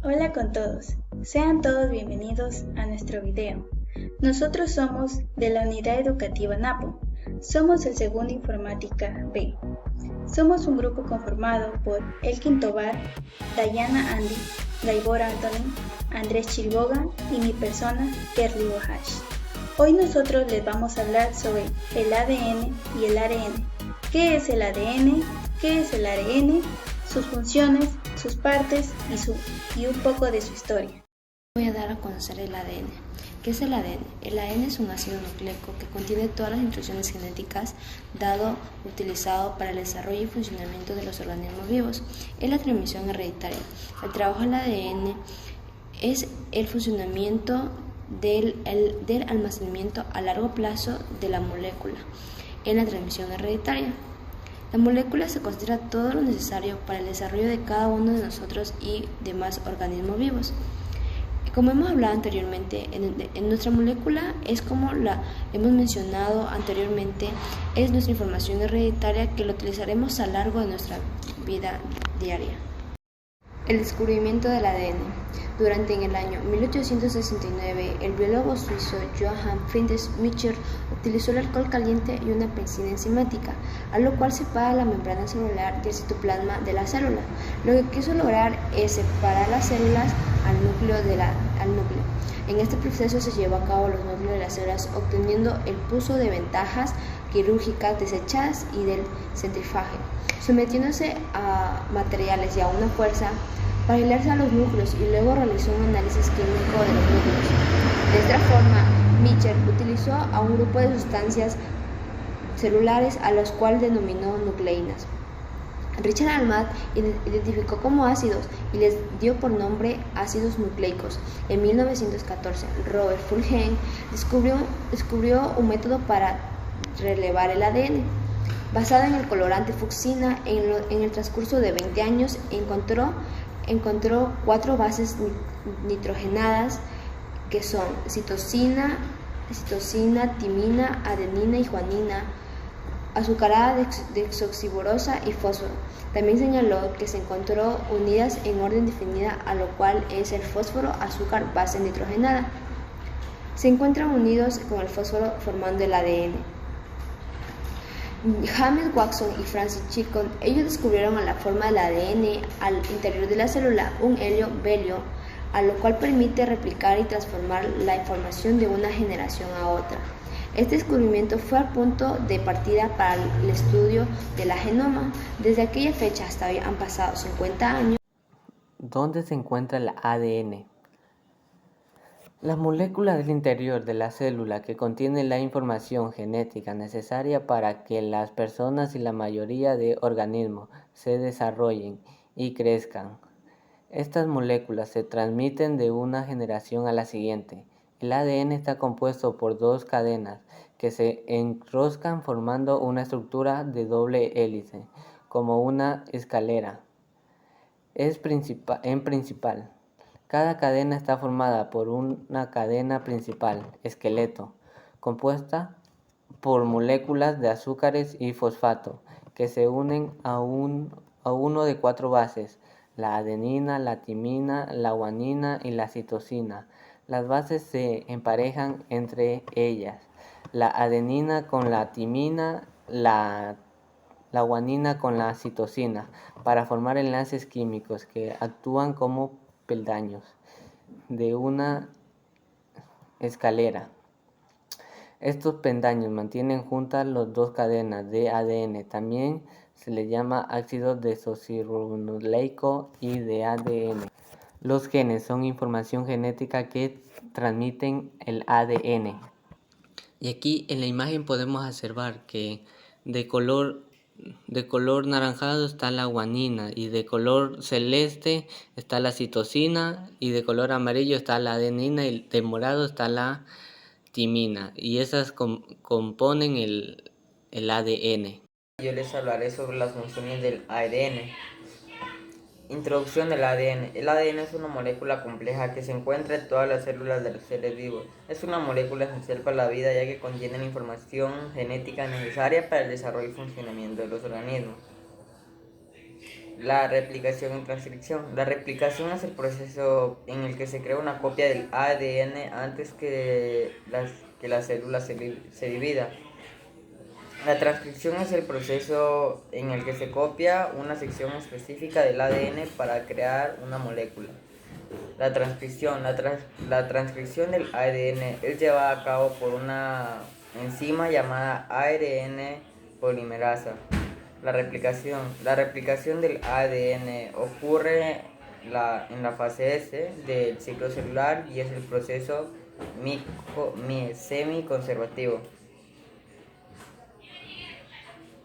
Hola con todos, sean todos bienvenidos a nuestro video. Nosotros somos de la Unidad Educativa Napo, somos el segundo Informática B. Somos un grupo conformado por Elkin Tobar, Dayana Andy, Gaibor Anthony, Andrés Chilboga y mi persona, Kerly Wahash. Hoy nosotros les vamos a hablar sobre el ADN y el ARN. ¿Qué es el ADN? ¿Qué es el ARN? Sus funciones, sus partes y un poco de su historia. Voy a dar a conocer el ADN. ¿Qué es el ADN? El ADN es un ácido nucleico que contiene todas las instrucciones genéticas utilizado para el desarrollo y funcionamiento de los organismos vivos. Es la transmisión hereditaria. El trabajo del ADN es el funcionamiento del almacenamiento a largo plazo de la molécula en la transmisión hereditaria. La molécula se considera todo lo necesario para el desarrollo de cada uno de nosotros y demás organismos vivos. Como hemos hablado anteriormente, en nuestra molécula es como la hemos mencionado anteriormente, es nuestra información hereditaria que lo utilizaremos a lo largo de nuestra vida diaria. El descubrimiento del ADN. Durante el año 1869, el biólogo suizo Johann Friedrich Michel utilizó el alcohol caliente y una penicilina enzimática, a lo cual separa la membrana celular y el citoplasma de la célula. Lo que quiso lograr es separar las células al núcleo. En este proceso se llevó a cabo los núcleos de las células, obteniendo el uso de ventajas quirúrgicas desechadas y del centrifugaje, sometiéndose a materiales y a una fuerza para aislarse a los núcleos y luego realizó un análisis químico de los núcleos. De esta forma, Michel utilizó a un grupo de sustancias celulares a los cuales denominó nucleínas. Richard Almad identificó como ácidos y les dio por nombre ácidos nucleicos. En 1914, Robert Fulgen descubrió un método para relevar el ADN. Basado en el colorante fucsina, en el transcurso de 20 años encontró 4 bases nitrogenadas que son citosina, timina, adenina y guanina, azucarada desoxirribosa y fósforo. También señaló que se encontró unidas en orden definida, a lo cual es el fósforo, azúcar, base nitrogenada. Se encuentran unidos con el fósforo formando el ADN. James Watson y Francis Crick, ellos descubrieron la forma del ADN al interior de la célula, un helio-velio, a lo cual permite replicar y transformar la información de una generación a otra. Este descubrimiento fue el punto de partida para el estudio de la genoma. Desde aquella fecha hasta hoy han pasado 50 años. ¿Dónde se encuentra el ADN? La molécula del interior de la célula que contiene la información genética necesaria para que las personas y la mayoría de organismos se desarrollen y crezcan. Estas moléculas se transmiten de una generación a la siguiente. El ADN está compuesto por 2 cadenas que se enroscan formando una estructura de doble hélice, como una escalera. Principal. Cada cadena está formada por una cadena principal, esqueleto, compuesta por moléculas de azúcares y fosfato que se unen a uno de 4 bases, la adenina, la timina, la guanina y la citosina. Las bases se emparejan entre ellas, la adenina con la timina, la guanina con la citosina, para formar enlaces químicos que actúan como peldaños de una escalera. Estos peldaños mantienen juntas las 2 cadenas de ADN. También se le llama ácido desoxirribonucleico y de ADN. Los genes son información genética que transmiten el ADN. Y aquí en la imagen podemos observar que de color naranjado está la guanina, y de color celeste está la citosina, y de color amarillo está la adenina, y de morado está la timina, y esas componen el ADN. Yo les hablaré sobre las funciones del ADN. Introducción del ADN. El ADN es una molécula compleja que se encuentra en todas las células de los seres vivos. Es una molécula esencial para la vida, ya que contiene la información genética necesaria para el desarrollo y funcionamiento de los organismos. La replicación y transcripción. La replicación es el proceso en el que se crea una copia del ADN antes que la célula se divida. La transcripción es el proceso en el que se copia una sección específica del ADN para crear una molécula. La transcripción. La transcripción del ADN es llevada a cabo por una enzima llamada ARN polimerasa. La replicación del ADN ocurre en la fase S del ciclo celular y es el proceso semi-conservativo.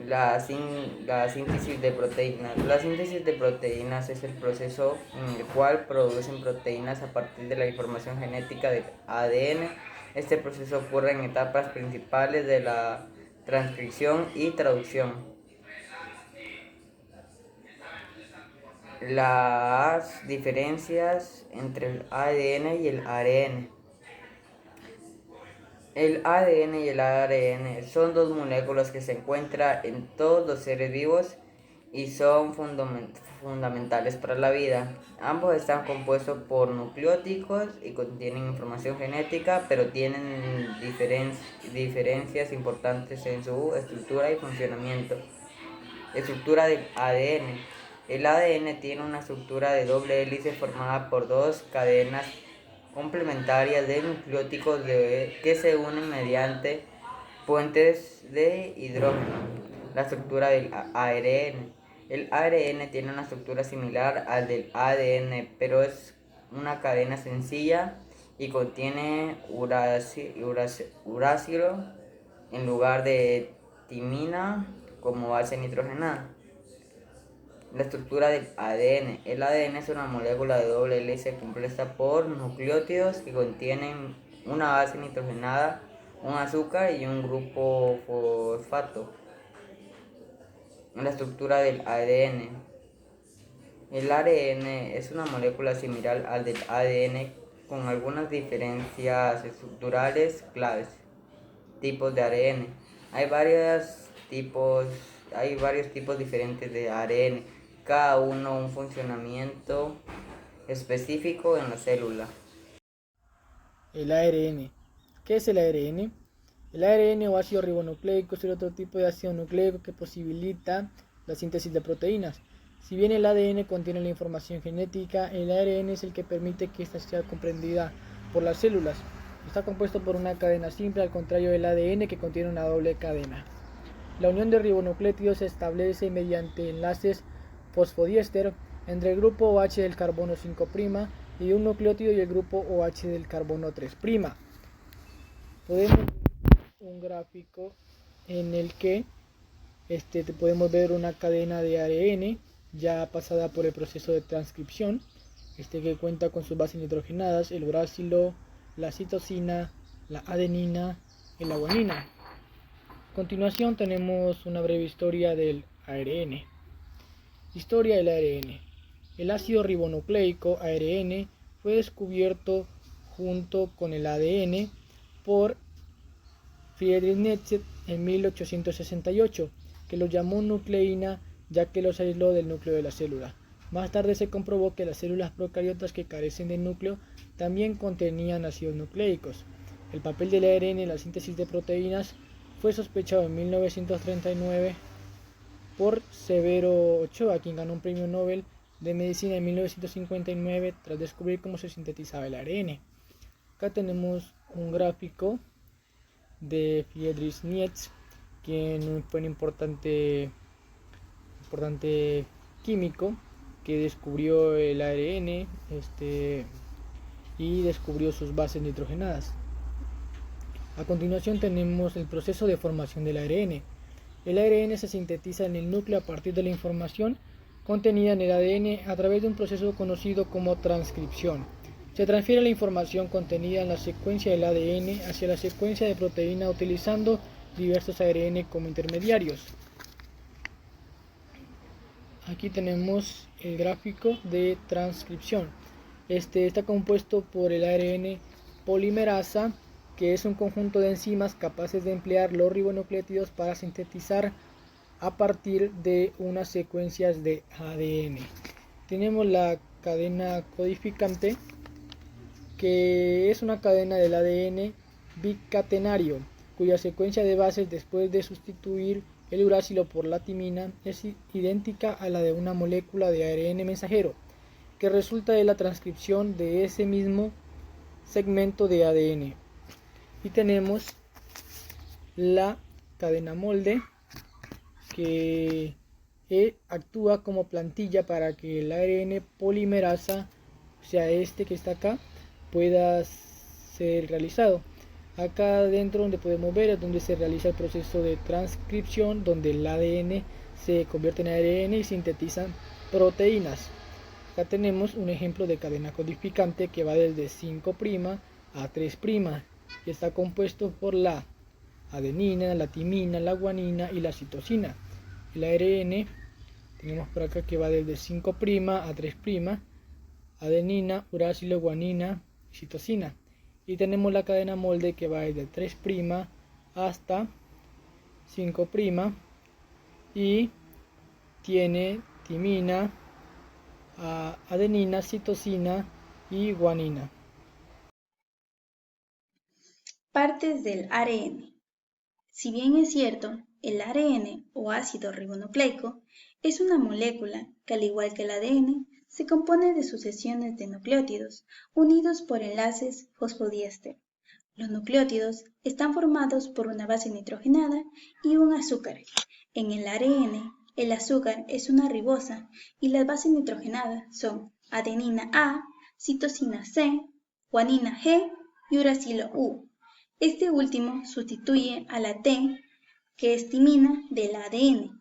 La síntesis de proteínas. La síntesis de proteínas es el proceso en el cual producen proteínas a partir de la información genética del ADN. Este proceso ocurre en etapas principales de la transcripción y traducción. Las diferencias entre el ADN y el ARN. El ADN y el ARN son dos moléculas que se encuentran en todos los seres vivos y son fundamentales para la vida. Ambos están compuestos por nucleótidos y contienen información genética, pero tienen diferencias importantes en su estructura y funcionamiento. Estructura del ADN. El ADN tiene una estructura de doble hélice formada por dos cadenas complementarias de nucleótidos que se unen mediante puentes de hidrógeno. La estructura del ARN. El ARN tiene una estructura similar al del ADN, pero es una cadena sencilla y contiene uracilo en lugar de timina como base nitrogenada. La estructura del ADN. El ADN es una molécula de doble hélice compuesta por nucleótidos que contienen una base nitrogenada, un azúcar y un grupo fosfato. La estructura del ADN. El ARN es una molécula similar al del ADN con algunas diferencias estructurales claves. Tipos de ARN. Hay varios tipos diferentes de ARN, cada uno un funcionamiento específico en la célula. El ARN. ¿Qué es el ARN? El ARN o ácido ribonucleico es otro tipo de ácido nucleico que posibilita la síntesis de proteínas. Si bien el ADN contiene la información genética, el ARN es el que permite que ésta sea comprendida por las células. Está compuesto por una cadena simple, al contrario del ADN que contiene una doble cadena. La unión de ribonucléotidos se establece mediante enlaces fosfodiéster entre el grupo OH del carbono 5' y un nucleótido y el grupo OH del carbono 3'. Podemos ver un gráfico en el que podemos ver una cadena de ARN ya pasada por el proceso de transcripción, que cuenta con sus bases nitrogenadas, el uracilo, la citosina, la adenina y la guanina. A continuación tenemos una breve historia del ARN. Historia del ARN. El ácido ribonucleico ARN fue descubierto junto con el ADN por Friedrich Nietzsche en 1868, que lo llamó nucleína ya que los aisló del núcleo de la célula. Más tarde se comprobó que las células procariotas que carecen de núcleo también contenían ácidos nucleicos. El papel del ARN en la síntesis de proteínas fue sospechado en 1939 por Severo Ochoa, quien ganó un premio Nobel de Medicina en 1959 tras descubrir cómo se sintetizaba el ARN. Acá tenemos un gráfico de Friedrich Nietzsche, quien fue un importante químico que descubrió el ARN y descubrió sus bases nitrogenadas. A continuación tenemos el proceso de formación del ARN. El ARN se sintetiza en el núcleo a partir de la información contenida en el ADN a través de un proceso conocido como transcripción. Se transfiere la información contenida en la secuencia del ADN hacia la secuencia de proteína utilizando diversos ARN como intermediarios. Aquí tenemos el gráfico de transcripción. Está compuesto por el ARN polimerasa, que es un conjunto de enzimas capaces de emplear los ribonucleótidos para sintetizar a partir de unas secuencias de ADN. Tenemos la cadena codificante, que es una cadena del ADN bicatenario, cuya secuencia de bases después de sustituir el uracilo por la timina es idéntica a la de una molécula de ARN mensajero, que resulta de la transcripción de ese mismo segmento de ADN. Y tenemos la cadena molde, que actúa como plantilla para que el ARN polimerasa, o sea este que está acá, pueda ser realizado. Acá adentro donde podemos ver es donde se realiza el proceso de transcripción, donde el ADN se convierte en ARN y sintetizan proteínas. Acá tenemos un ejemplo de cadena codificante que va desde 5' a 3' y está compuesto por la adenina, la timina, la guanina y la citosina. El ARN tenemos por acá que va desde 5' a 3', adenina, uracilo, guanina y citosina. Y tenemos la cadena molde que va desde 3' hasta 5' y tiene timina, adenina, citosina y guanina. Partes del ARN. Si bien es cierto, el ARN o ácido ribonucleico es una molécula que, al igual que el ADN, se compone de sucesiones de nucleótidos unidos por enlaces fosfodiéster. Los nucleótidos están formados por una base nitrogenada y un azúcar. En el ARN, el azúcar es una ribosa y las bases nitrogenadas son adenina A, citosina C, guanina G y uracilo U. Este último sustituye a la T, que es timina del ADN.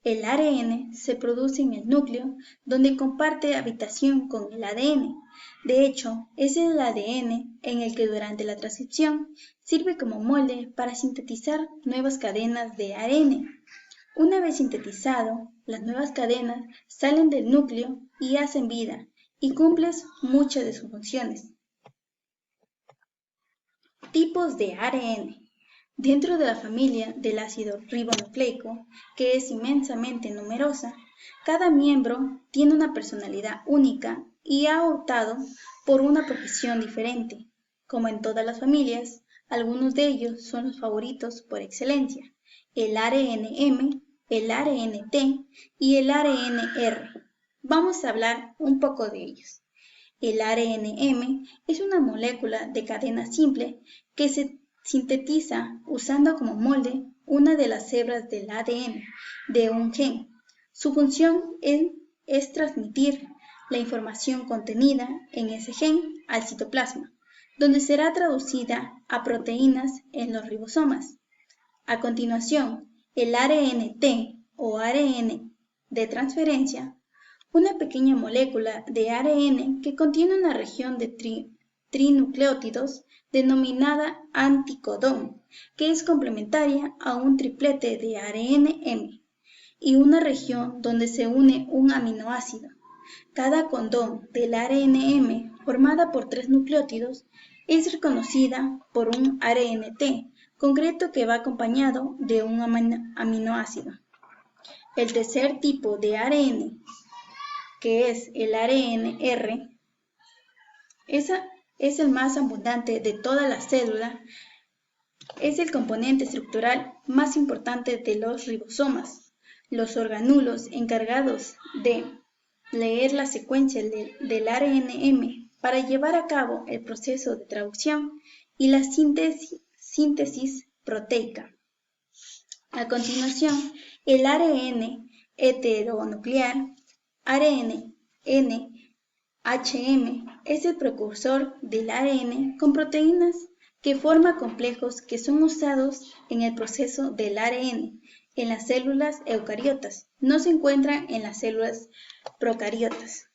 El ARN se produce en el núcleo, donde comparte habitación con el ADN. De hecho, es el ADN en el que durante la transcripción sirve como molde para sintetizar nuevas cadenas de ARN. Una vez sintetizado, las nuevas cadenas salen del núcleo y hacen vida y cumplen muchas de sus funciones. Tipos de ARN. Dentro de la familia del ácido ribonucleico, que es inmensamente numerosa, cada miembro tiene una personalidad única y ha optado por una profesión diferente. Como en todas las familias, algunos de ellos son los favoritos por excelencia: el ARN-M, el ARN-T y el ARN-R. Vamos a hablar un poco de ellos. El ARN-M es una molécula de cadena simple que se sintetiza usando como molde una de las hebras del ADN de un gen. Su función es transmitir la información contenida en ese gen al citoplasma, donde será traducida a proteínas en los ribosomas. A continuación, el ARN-T o ARN de transferencia, una pequeña molécula de ARN que contiene una región de trinucleótidos denominada anticodón, que es complementaria a un triplete de ARN-M, y una región donde se une un aminoácido. Cada codón del ARN-M, formada por 3 nucleótidos, es reconocida por un ARN-T concreto que va acompañado de un aminoácido. El tercer tipo de ARN, que es el ARN-R, es el más abundante de toda la célula, es el componente estructural más importante de los ribosomas, los orgánulos encargados de leer la secuencia del ARN-M para llevar a cabo el proceso de traducción y la síntesis proteica. A continuación, el ARN heteronuclear, ARN-NHM, es el precursor del ARN con proteínas que forma complejos que son usados en el proceso del ARN en las células eucariotas. No se encuentran en las células procariotas.